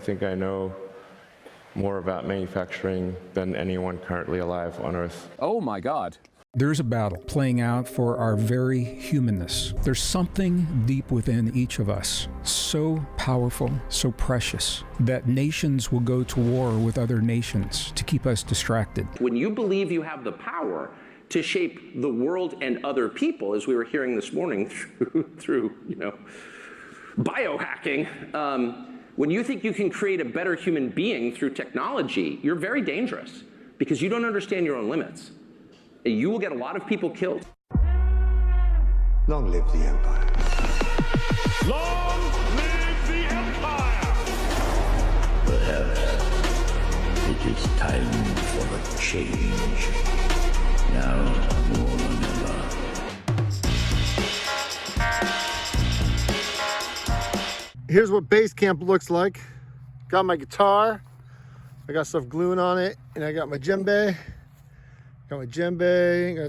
I think I know more about manufacturing than anyone currently alive on Earth. Oh my God. There's a battle playing out for our very humanness. There's something deep within each of us, so powerful, so precious, that nations will go to war with other nations to keep us distracted. When you believe you have the power to shape the world and other people, as we were hearing this morning through biohacking, when you think you can create a better human being through technology, you're very dangerous because you don't understand your own limits. You will get a lot of people killed. Long live the Empire. Long live the Empire! Perhaps it is time for a change. Now more than ever. Here's what base camp looks like. Got my guitar. I got stuff gluing on it, and I got my djembe. Got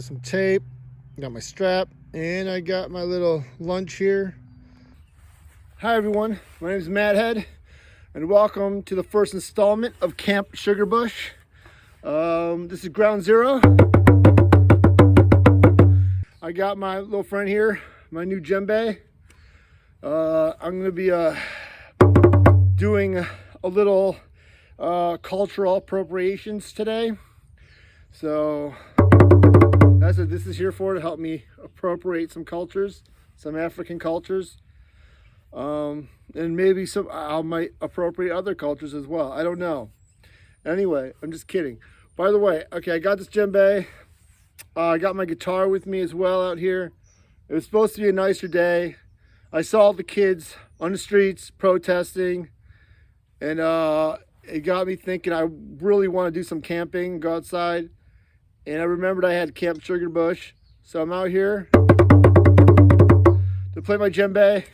some tape, got my strap, and I got my little lunch here. Hi everyone, my name is Madhead, and welcome to the first installment of Camp Sugarbush. This is ground zero. I got my little friend here, my new djembe. I'm gonna be doing a little cultural appropriations today. So that's what this is here for, to help me appropriate some cultures, some African cultures, and maybe I might appropriate other cultures as well. I don't know. Anyway, I'm just kidding. By the way, okay, I got this djembe. I got my guitar with me as well out here. It was supposed to be a nicer day. I saw the kids on the streets protesting, and it got me thinking I really want to do some camping, go outside. And I remembered I had Camp Sugarbush, so I'm out here to play my djembe.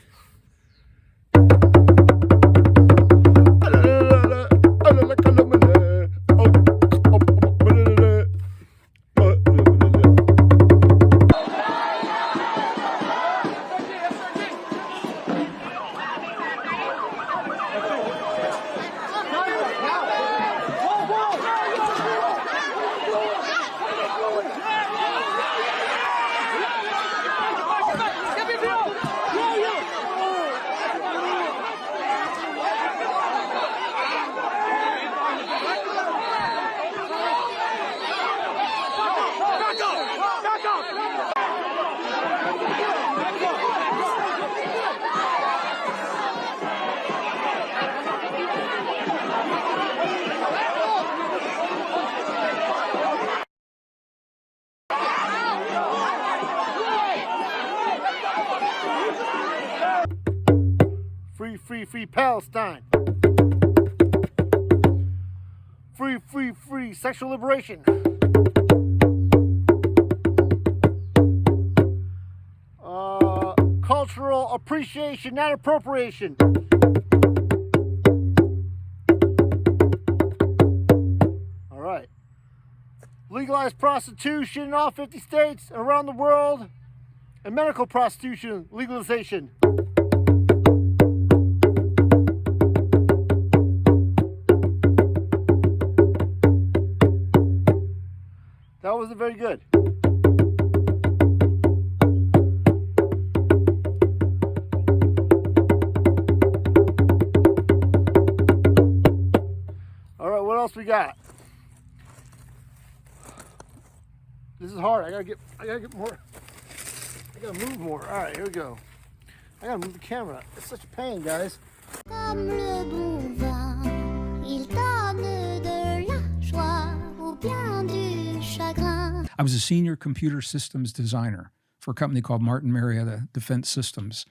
Free Palestine. Free sexual liberation. Cultural appreciation, not appropriation. All right. Legalize prostitution in all 50 states and around the world, and medical prostitution legalization. That wasn't very good. All right, what else we got? This is hard. I gotta get more. I gotta move more. All right, here we go. I gotta move the camera. It's such a pain, guys. Comme le bon vin, il donne de la joie ou bien du chagrin. I was a senior computer systems designer for a company called Martin Marietta Defense Systems.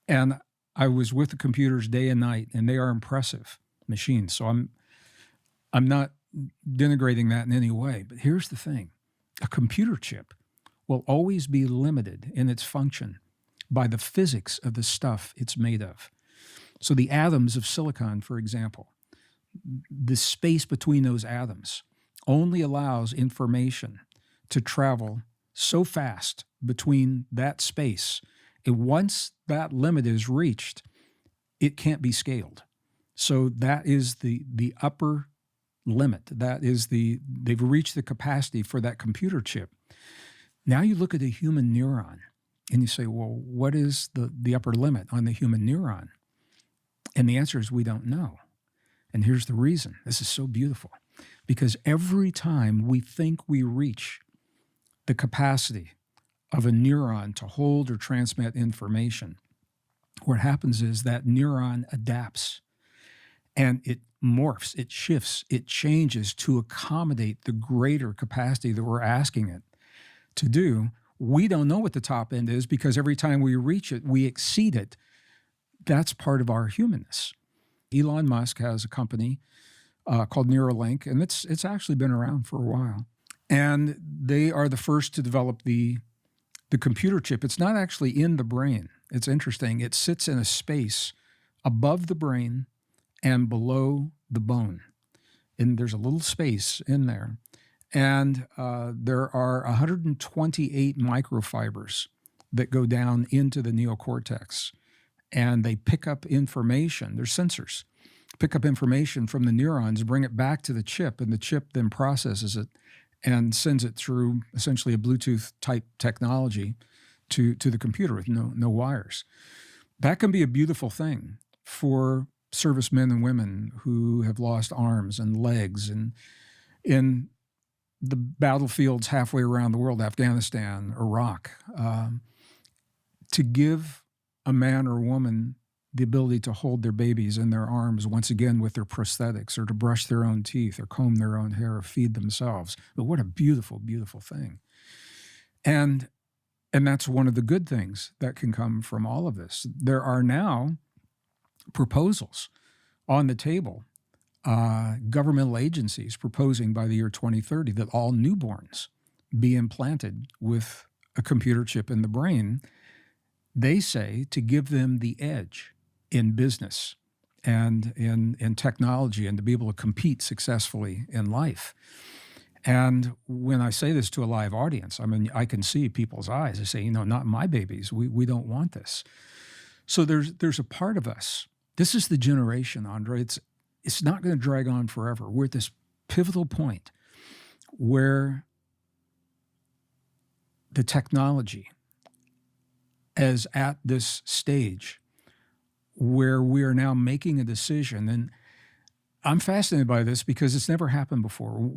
And I was with the computers day and night, and they are impressive machines. So I'm not denigrating that in any way. But here's the thing. A computer chip will always be limited in its function by the physics of the stuff it's made of. So the atoms of silicon, for example, the space between those atoms only allows information to travel so fast between that space. And once that limit is reached, it can't be scaled. So that is the upper limit. That is they've reached the capacity for that computer chip. Now you look at a human neuron and you say, well, what is the upper limit on the human neuron? And the answer is we don't know. And here's the reason. This is so beautiful. Because every time we think we reach the capacity of a neuron to hold or transmit information, what happens is that neuron adapts and it morphs, it shifts, it changes to accommodate the greater capacity that we're asking it to do. We don't know what the top end is because every time we reach it, we exceed it. That's part of our humanness. Elon Musk has a company called Neuralink, and it's actually been around for a while. And they are the first to develop the computer chip. It's not actually in the brain. It's interesting. It sits in a space above the brain and below the bone. And there's a little space in there. And there are 128 microfibers that go down into the neocortex. And they pick up information. They're sensors. Pick up information from the neurons, bring it back to the chip, and the chip then processes it and sends it through essentially a Bluetooth type technology to the computer with no wires. That can be a beautiful thing for servicemen and women who have lost arms and legs and in the battlefields halfway around the world, Afghanistan, Iraq, to give a man or woman the ability to hold their babies in their arms once again with their prosthetics, or to brush their own teeth, or comb their own hair, or feed themselves. But what a beautiful, beautiful thing. And that's one of the good things that can come from all of this. There are now proposals on the table, governmental agencies proposing by the year 2030 that all newborns be implanted with a computer chip in the brain. They say to give them the edge in business and in technology, and to be able to compete successfully in life. And when I say this to a live audience, I mean, I can see people's eyes. They say, not my babies. We don't want this. So there's a part of us. This is the generation, Andre. It's not going to drag on forever. We're at this pivotal point where the technology is at this stage where we are now making a decision. And I'm fascinated by this because it's never happened before.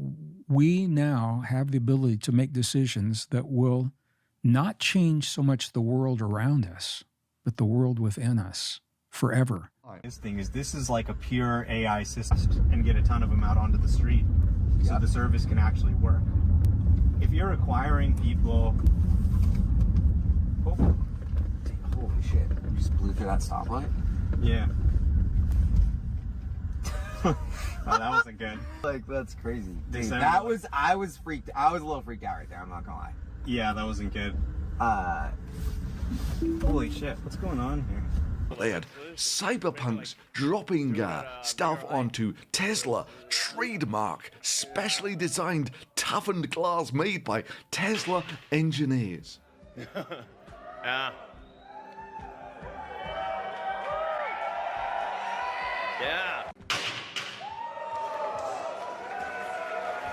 We now have the ability to make decisions that will not change so much the world around us, but the world within us forever. This is like a pure AI system, and get a ton of them out onto the street so the service can actually work. If you're acquiring people... Holy shit, you just blew through that stoplight? Yeah. Oh, that wasn't good. Like, that's crazy. Dude, I was a little freaked out right there, I'm not gonna lie. Yeah, that wasn't good. Holy shit, what's going on here? They had cyberpunks dropping stuff onto Tesla trademark, specially designed, toughened glass made by Tesla engineers. Yeah. Yeah.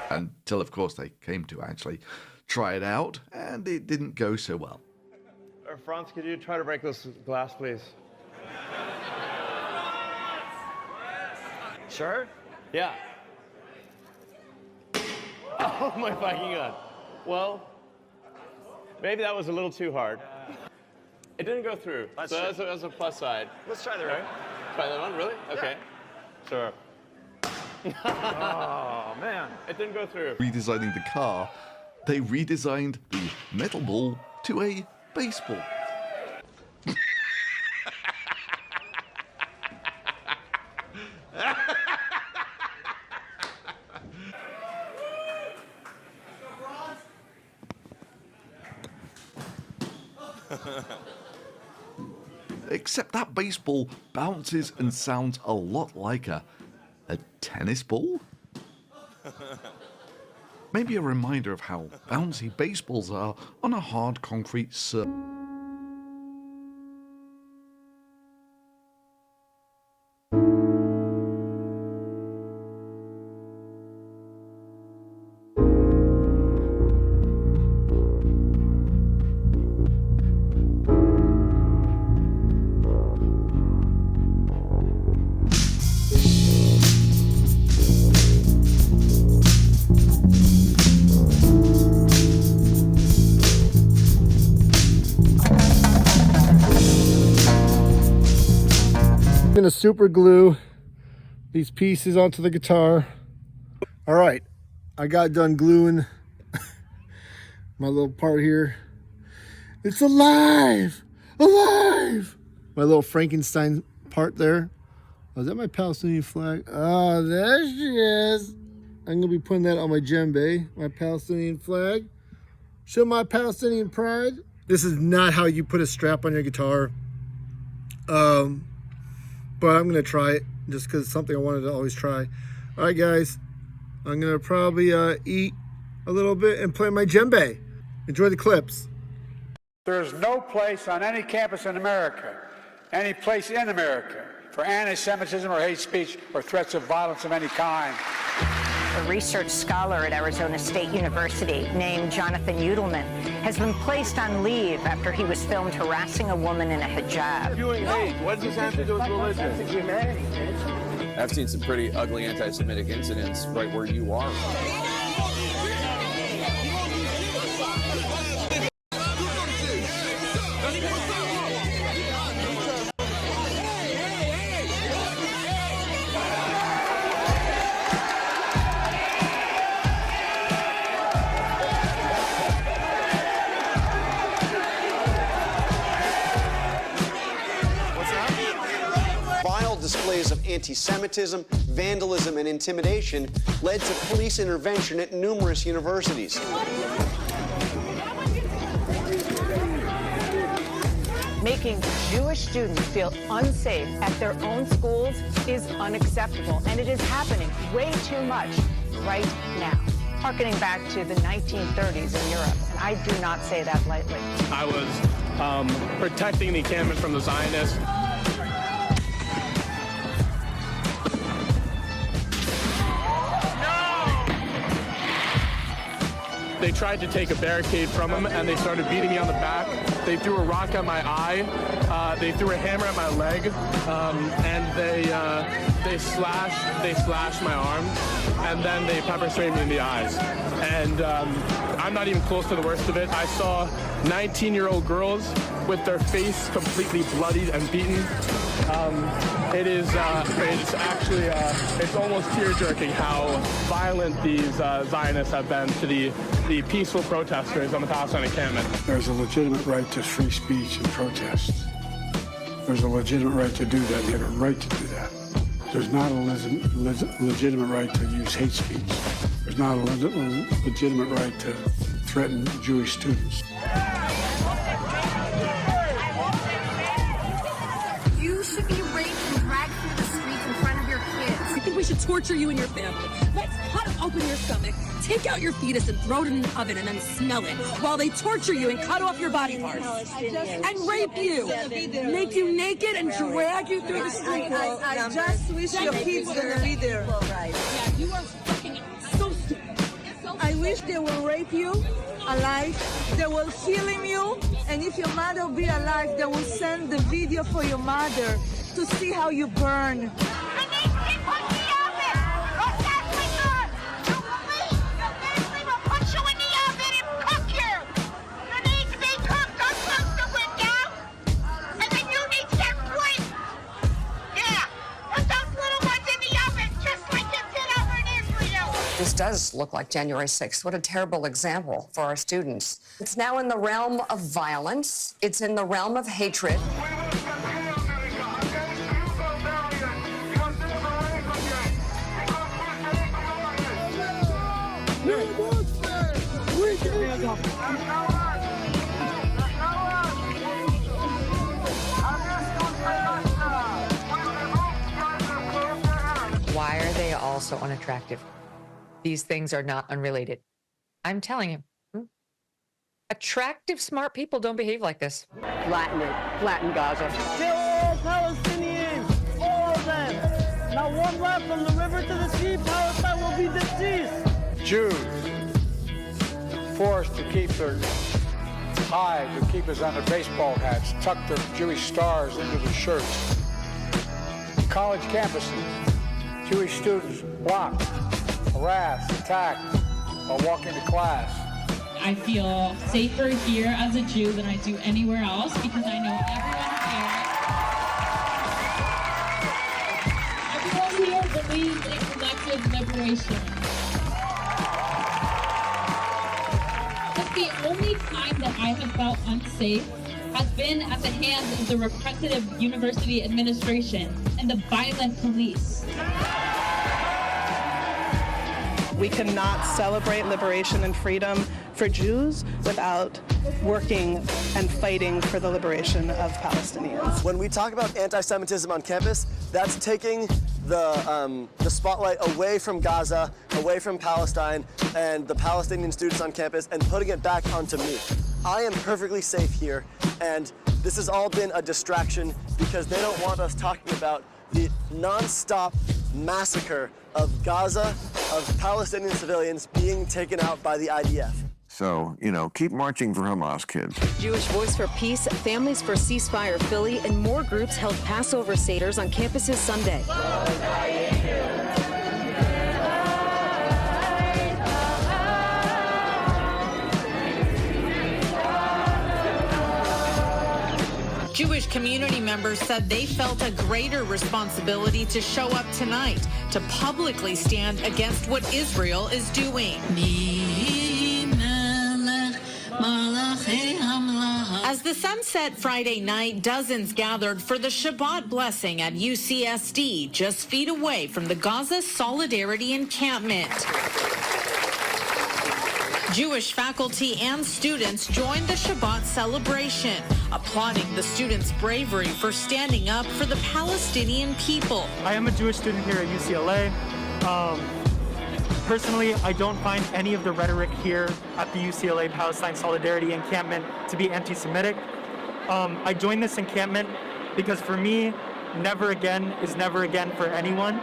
Until, of course, they came to actually try it out, and it didn't go so well. Franz, could you try to break this glass, please? Sure? Yeah. Oh my fucking god. Well, maybe that was a little too hard. It didn't go through. So that's a plus side. Let's try the right. Try that one, really? Okay. Sure. Oh man, it didn't go through. Redesigning the car, they redesigned the metal ball to a baseball. Except that baseball bounces and sounds a lot like a tennis ball? Maybe a reminder of how bouncy baseballs are on a hard concrete surface. gonna super glue these pieces onto the guitar. All right, I got done gluing my little part here. It's alive! Alive! My little Frankenstein part there. Oh, is that my Palestinian flag? Oh, there she is. I'm gonna be putting that on my djembe, my Palestinian flag. Show my Palestinian pride. This is not how you put a strap on your guitar. But I'm gonna try it just because it's something I wanted to always try. All right, guys, I'm gonna probably eat a little bit and play my djembe. Enjoy the clips. There is no place on any campus in America, any place in America, for anti-Semitism or hate speech or threats of violence of any kind. A research scholar at Arizona State University named Jonathan Udelman has been placed on leave after he was filmed harassing a woman in a hijab. Spewing hate. What does this have to do with religion? I've seen some pretty ugly anti-Semitic incidents right where you are. Displays of anti-Semitism, vandalism, and intimidation led to police intervention at numerous universities. Making Jewish students feel unsafe at their own schools is unacceptable, and it is happening way too much right now. Harkening back to the 1930s in Europe, and I do not say that lightly. I was protecting the encampment from the Zionists. They tried to take a barricade from him, and they started beating me on the back. They threw a rock at my eye. They threw a hammer at my leg, and they slashed my arm, and then they pepper sprayed me in the eyes. And I'm not even close to the worst of it. I saw 19-year-old girls with their face completely bloodied and beaten. It's almost tear-jerking how violent these Zionists have been to the peaceful protesters on the Palestine encampment. There's a legitimate right to free speech and protest. There's a legitimate right to do that. They have a right to do that. There's not a legitimate right to use hate speech. There's not a legitimate right to threaten Jewish students. You should be raped and dragged through the streets in front of your kids. I think we should torture you and your family. Let's cut open your stomach, take out your fetus and throw it in an oven and then smell it while they torture you and cut off your body parts and rape you, make you naked and drag you through the street. I just wish your kids gonna be there. Yeah, you are fucking so stupid. I wish they will rape you alive, they will film you, and if your mother will be alive, they will send the video for your mother to see how you burn. This does look like January 6th. What a terrible example for our students. It's now in the realm of violence. It's in the realm of hatred. Why are they all so unattractive? These things are not unrelated. I'm telling you. Attractive, smart people don't behave like this. Flatten it. Flatten Gaza. Kill all Palestinians. All of them. Not one left from the river to the sea. Palestine will be deceased. Jews forced to keep their hide, the keepers on their baseball hats, tuck their Jewish stars into their shirts. College campuses, Jewish students blocked, harassed, attacked while walking to class. I feel safer here as a Jew than I do anywhere else because I know everyone leads a collective liberation. But the only time that I have felt unsafe has been at the hands of the repressive university administration and the violent police. We cannot celebrate liberation and freedom for Jews without working and fighting for the liberation of Palestinians. When we talk about anti-Semitism on campus, that's taking the spotlight away from Gaza, away from Palestine, and the Palestinian students on campus, and putting it back onto me. I am perfectly safe here, and this has all been a distraction because they don't want us talking about the non-stop massacre of Gaza, of Palestinian civilians being taken out by the IDF. So, keep marching for Hamas, kids. Jewish Voice for Peace, Families for Ceasefire Philly, and more groups held Passover Seders on campuses Sunday. Jewish community members said they felt a greater responsibility to show up tonight to publicly stand against what Israel is doing. As the sun set Friday night, dozens gathered for the Shabbat blessing at UCSD, just feet away from the Gaza Solidarity Encampment. Jewish faculty and students joined the Shabbat celebration, applauding the students' bravery for standing up for the Palestinian people. I am a Jewish student here at UCLA. Personally, I don't find any of the rhetoric here at the UCLA Palestine Solidarity Encampment to be anti-Semitic. I joined this encampment because for me, never again is never again for anyone.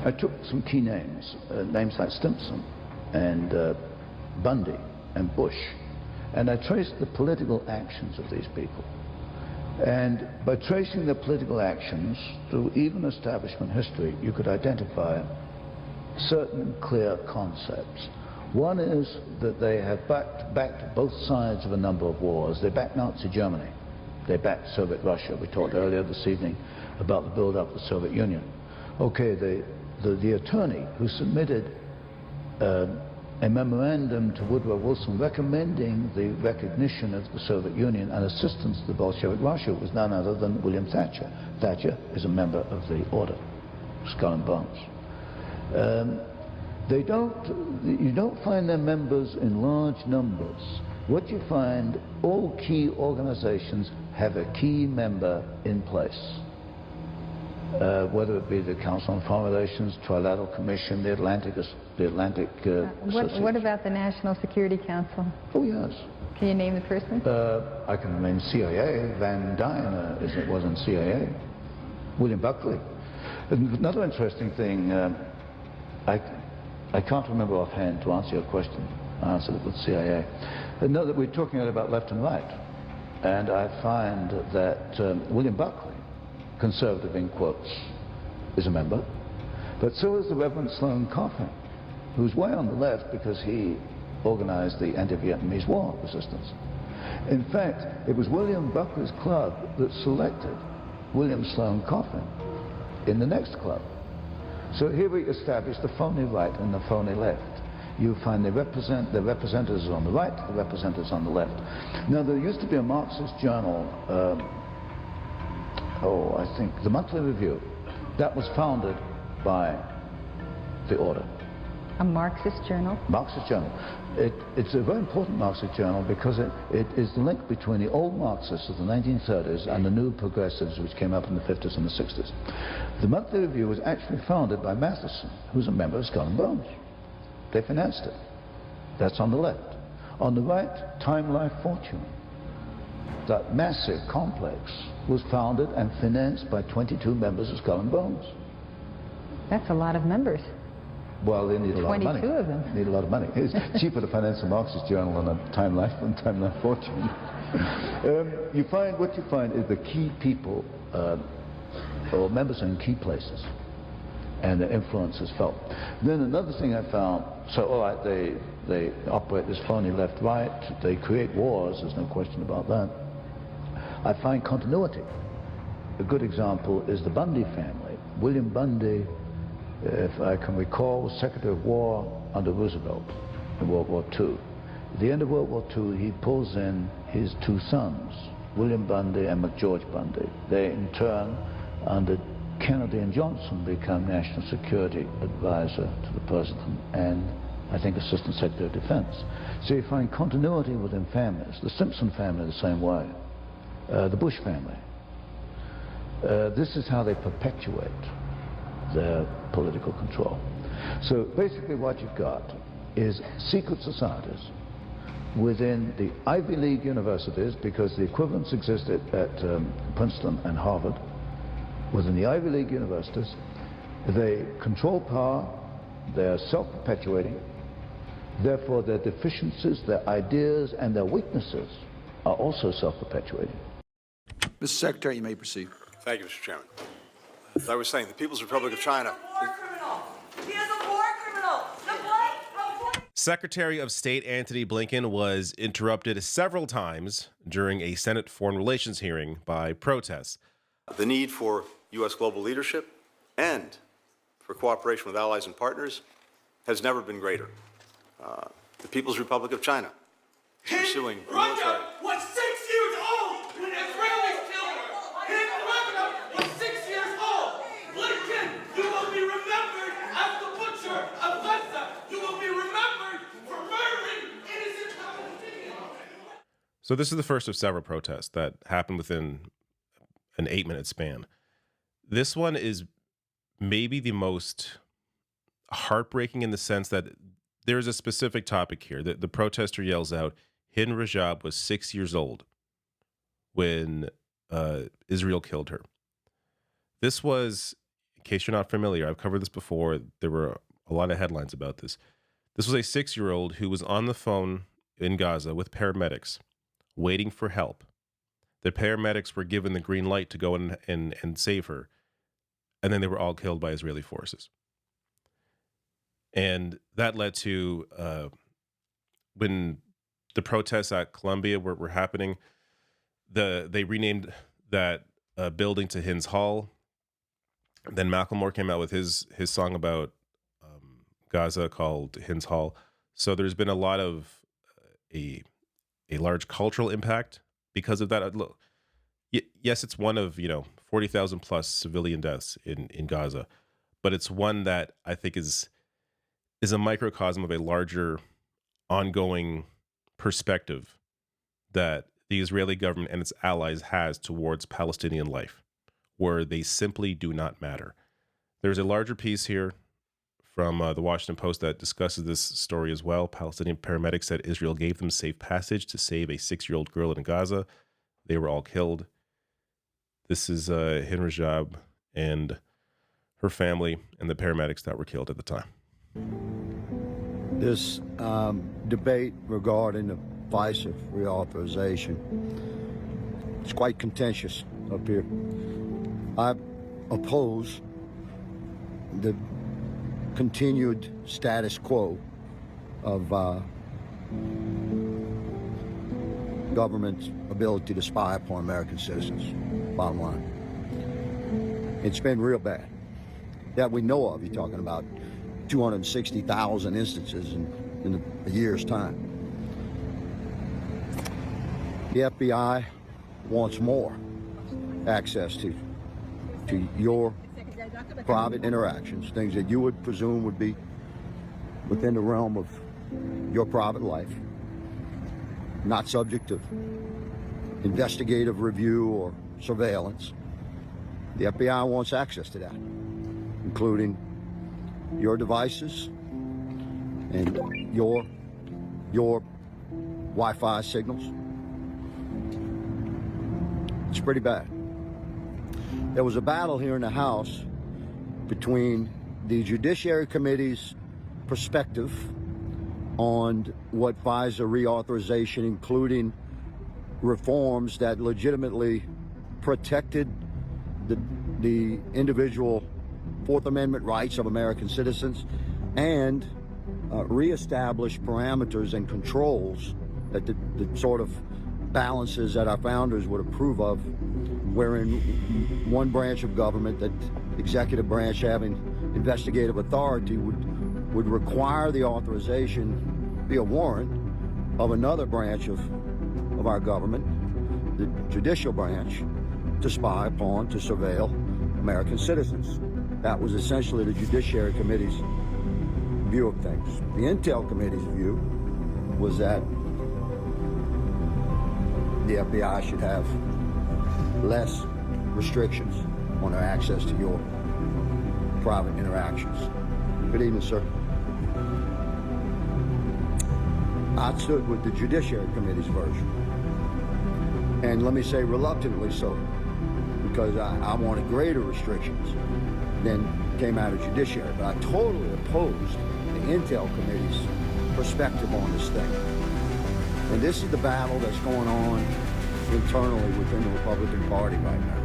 I took some key names, names like Stimson and Bundy and Bush, and I traced the political actions of these people. And by tracing their political actions through even establishment history, you could identify certain clear concepts. One is that they have backed both sides of a number of wars. They backed Nazi Germany. They backed Soviet Russia. We talked earlier this evening about the build-up of the Soviet Union. Okay, the attorney who submitted a memorandum to Woodrow Wilson recommending the recognition of the Soviet Union and assistance to the Bolshevik Russia was none other than William Thatcher. Thatcher is a member of the Order, Skull and Bones. You don't find their members in large numbers. What you find, all key organizations have a key member in place. Whether it be the Council on Foreign Relations, Trilateral Commission, the Atlantic What about the National Security Council? Oh, yes. Can you name the person? I can name CIA. Van Dyne was in CIA. William Buckley. Another interesting thing, I can't remember offhand to answer your question. I answered it with CIA. But know that we're talking about left and right. And I find that William Buckley, conservative in quotes, is a member, but so is the Reverend Sloan Coffin, who's way on the left because he organized the anti-Vietnamese War resistance. In fact, it was William Buckley's club that selected William Sloan Coffin in the next club. So here we established the phony right and the phony left. You find the representatives on the right, the representatives on the left. Now, there used to be a Marxist journal, I think the Monthly Review, that was founded by the Order. A Marxist journal? Marxist journal. It's a very important Marxist journal because it is the link between the old Marxists of the 1930s and the new progressives which came up in the 50s and the 60s. The Monthly Review was actually founded by Matheson, who's a member of Skull and Bones. They financed it. That's on the left. On the right, Time, Life, Fortune. That massive complex was founded and financed by 22 members of Skull and Bones. That's a lot of members. Well, they need a lot of money. 22 of them. Need a lot of money. It's cheaper to finance a Marxist journal than a Time, Life, and Time, Life, Fortune. What you find is the key people, or members in key places. and the influence is felt. Then another thing I found, so all right, they operate this phony left-right, they create wars, there's no question about that. I find continuity. A good example is the Bundy family. William Bundy, if I can recall, was Secretary of War under Roosevelt in World War II. At the end of World War II, he pulls in his two sons, William Bundy and McGeorge Bundy. They, in turn, under Kennedy and Johnson, become National Security Advisor to the President and, I think, Assistant Secretary of Defense. So you find continuity within families. The Simpson family the same way. The Bush family. This is how they perpetuate their political control. So basically what you've got is secret societies within the Ivy League universities, because the equivalents exist at Princeton and Harvard. Within the Ivy League universities, they control power, they are self-perpetuating, therefore their deficiencies, their ideas, and their weaknesses are also self-perpetuating. Mr. Secretary, you may proceed. Thank you, Mr. Chairman. As I was saying, the People's Republic of China. He is a war criminal. Secretary of State Antony Blinken was interrupted several times during a Senate Foreign Relations hearing by protests. The need for U.S. global leadership and for cooperation with allies and partners has never been greater. The People's Republic of China is pursuing military. Russia was 6 years old when the Israelis killed her. Him Russia was 6 years old. Blinken, you will be remembered as the butcher of Gaza. You will be remembered for murdering innocent Palestinians. So this is the first of several protests that happened within an 8-minute span. This one is maybe the most heartbreaking in the sense that there's a specific topic here. The protester yells out, Hind Rajab was 6 years old when Israel killed her. This was, in case you're not familiar, I've covered this before. There were a lot of headlines about this. This was a 6-year-old who was on the phone in Gaza with paramedics waiting for help. The paramedics were given the green light to go in and save her. And then they were all killed by Israeli forces. And that led to, when the protests at Columbia were happening, they renamed that building to Hind's Hall. Then Macklemore came out with his song about Gaza called Hind's Hall. So there's been a lot of a large cultural impact because of that. Look, yes, it's one of 40,000 plus civilian deaths in Gaza, but it's one that I think is a microcosm of a larger ongoing perspective that the Israeli government and its allies has towards Palestinian life, where they simply do not matter. There's a larger piece here from the Washington Post that discusses this story as well. Palestinian paramedics said Israel gave them safe passage to save a 6-year-old girl in Gaza. They were all killed. This is Hind Rajab and her family and the paramedics that were killed at the time. This debate regarding the FISA reauthorization, it's quite contentious up here. I oppose the continued status quo of government's ability to spy upon American citizens, bottom line. It's been real bad. That we know of, you're talking about 260,000 instances in a year's time. The FBI wants more access to your private interactions, things that you would presume would be within the realm of your private life, not subject to investigative review or surveillance. The FBI wants access to that, including your devices and your Wi-Fi signals. It's pretty bad. There was a battle here in the House between the Judiciary Committee's perspective on what FISA reauthorization, including reforms that legitimately protected the individual Fourth Amendment rights of American citizens and reestablish parameters and controls that the sort of balances that our founders would approve of, wherein one branch of government, that executive branch having investigative authority, would require the authorization via warrant of another branch of our government, the judicial branch, to spy upon, to surveil American citizens. That was essentially the Judiciary Committee's view of things. The Intel Committee's view was that the FBI should have less restrictions on their access to your private interactions. Good evening, sir. I stood with the Judiciary Committee's version. And let me say reluctantly so, because I wanted greater restrictions than came out of Judiciary. But I totally opposed the Intel Committee's perspective on this thing. And this is the battle that's going on internally within the Republican Party right now.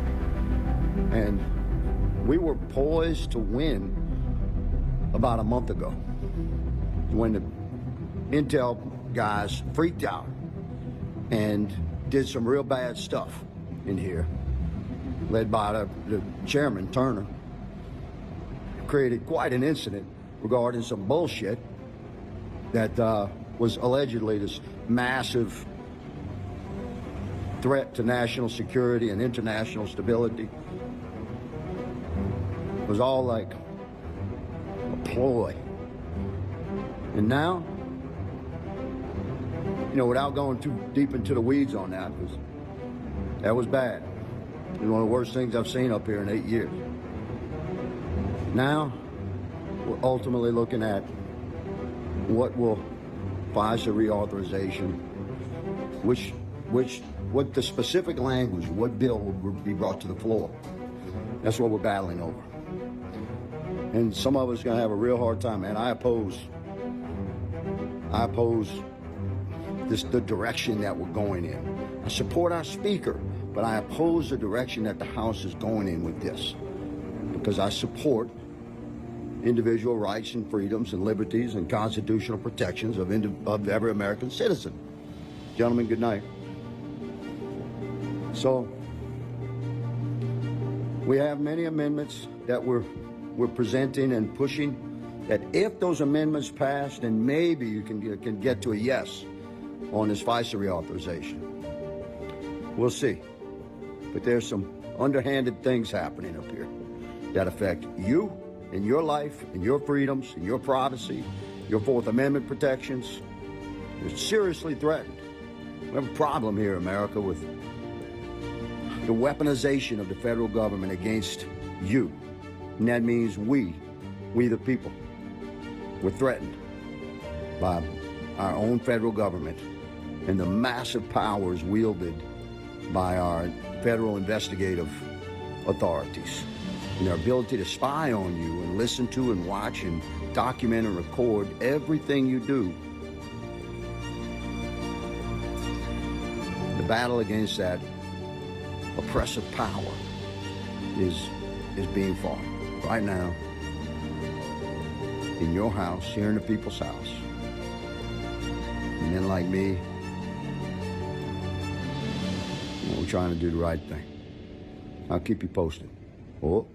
And we were poised to win about a month ago when the Intel guys freaked out and did some real bad stuff in here, led by the chairman, Turner. Created quite an incident regarding some bullshit that was allegedly this massive threat to national security and international stability. It was all like a ploy. And now, you know, without going too deep into the weeds on that, because that was bad. It was one of the worst things I've seen up here in 8 years. Now, we're ultimately looking at what will FISA reauthorization, what the specific language, what bill will be brought to the floor. That's what we're battling over. And some of us are going to have a real hard time, and I oppose the direction that we're going in. I support our speaker, but I oppose the direction that the House is going in with this, because I support individual rights and freedoms and liberties and constitutional protections of every American citizen. Gentlemen, good night. So, we have many amendments that we're presenting and pushing, that if those amendments pass, then maybe you can get to a yes on this FISA reauthorization. We'll see. But there's some underhanded things happening up here that affect you and your life and your freedoms and your privacy, your Fourth Amendment protections. You're seriously threatened. We have a problem here in America with the weaponization of the federal government against you. And that means we the people, we're threatened by our own federal government and the massive powers wielded by our federal investigative authorities, and their ability to spy on you and listen to and watch and document and record everything you do. The battle against that oppressive power is being fought right now in your house, here in the people's house. Men like me, we're trying to do the right thing. I'll keep you posted. Oh.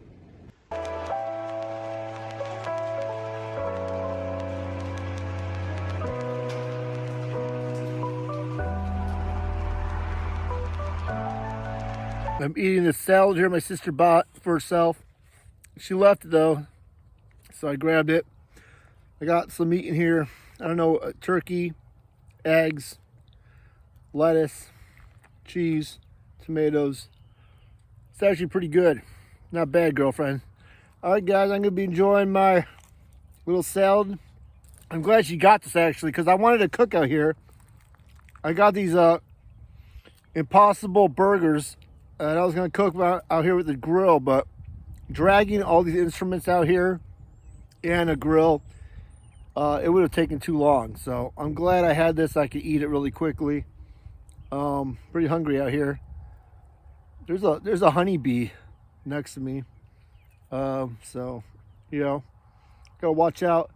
I'm eating this salad here my sister bought for herself. She left it though, so I grabbed it. I got some meat in here. I don't know, turkey, eggs, lettuce, cheese, tomatoes. It's actually pretty good. Not bad, girlfriend. All right, guys, I'm gonna be enjoying my little salad. I'm glad she got this actually, because I wanted to cook out here. I got these Impossible burgers, and I was gonna cook out here with the grill, but dragging all these instruments out here and a grill, it would have taken too long. So I'm glad I had this. I could eat it really quickly. Pretty hungry out here. There's a honeybee next to me. So you know. Gotta watch out.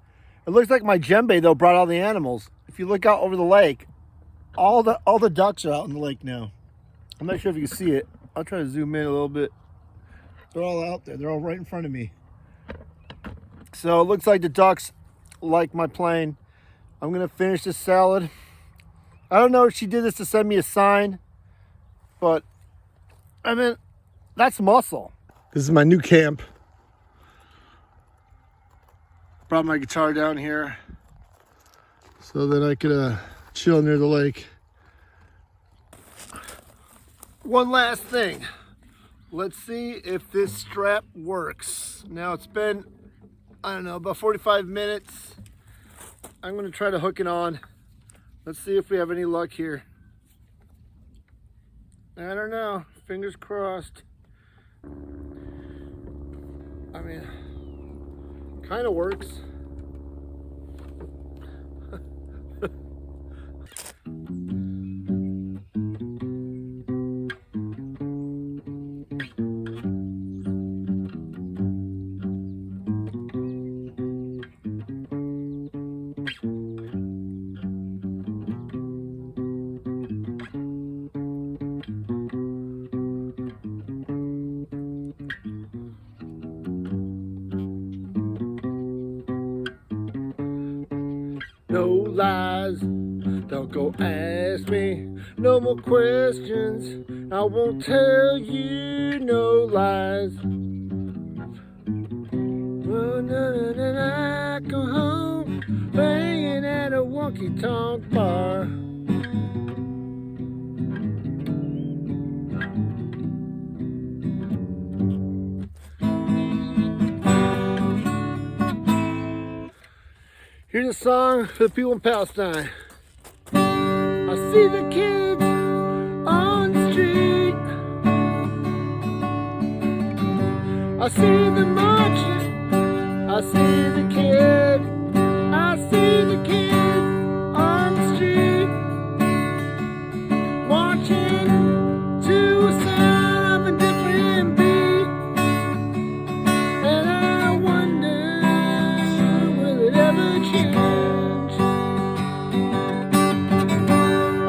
It looks like my djembe, though, brought all the animals. If you look out over the lake, all the ducks are out in the lake now. I'm not sure if you can see it. I'll try to zoom in a little bit. They're all out there. They're all right in front of me. So it looks like the ducks like my plane. I'm gonna finish this salad. I don't know if she did this to send me a sign, but I mean, that's muscle. This is my new camp. Brought my guitar down here so that I could chill near the lake. One last thing. Let's see if this strap works. Now it's been, I don't know, about 45 minutes. I'm gonna try to hook it on. Let's see if we have any luck here. I don't know, fingers crossed. I mean, kind of works. No lies, don't go ask me no more questions. I won't tell you no lies. Oh, I go home banging at a wonky-tonk bar. Here's a song for the people in Palestine. I see the kids on the street. I see them marching. I see the kids. I see the kids on the street. Marching to a sound of a different beat. And I wonder, will it ever change?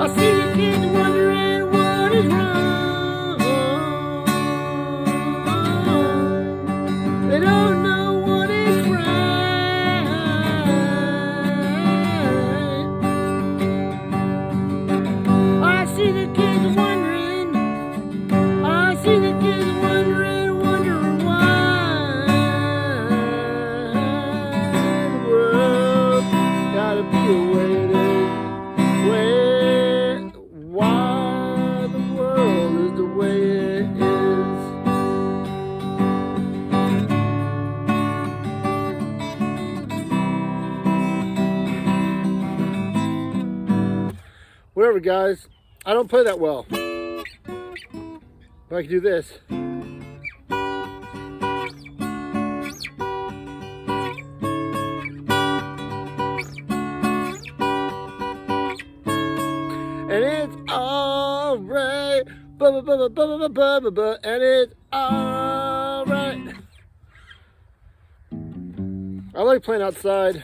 I see the kids wondering what is wrong. They don't know what is right. I see the kids wondering. I see the kids wondering why the world gotta be the way it is. Why the world is the way it is. Whatever, guys. I don't play that well. But I can do this. And it's alright, and it's alright. I like playing outside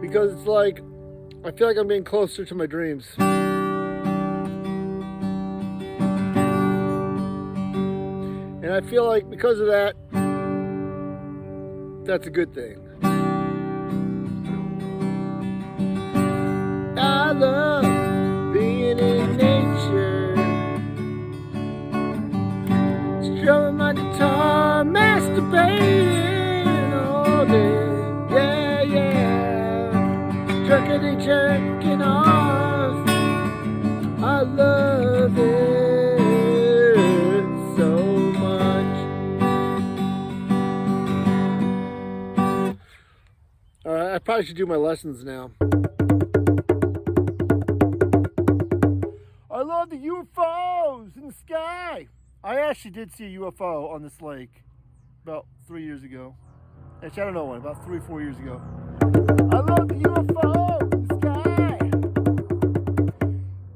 because it's like, I feel like I'm being closer to my dreams. And I feel like because of that, that's a good thing. I love being in nature, strumming my guitar, masturbating all day, yeah, yeah, jerking and jerking off. I love it so much. All right, I probably should do my lessons now. I love the UFOs in the sky. I actually did see a UFO on this lake about 3 years ago. Actually, I don't know when, about 3 or 4 years ago. I love the UFO in the sky.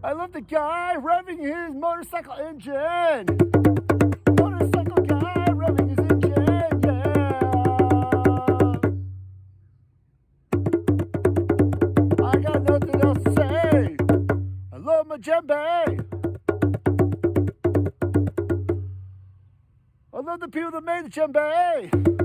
I love the guy revving his motorcycle engine. Motorcycle guy. djembe. I love the people that made the djembe.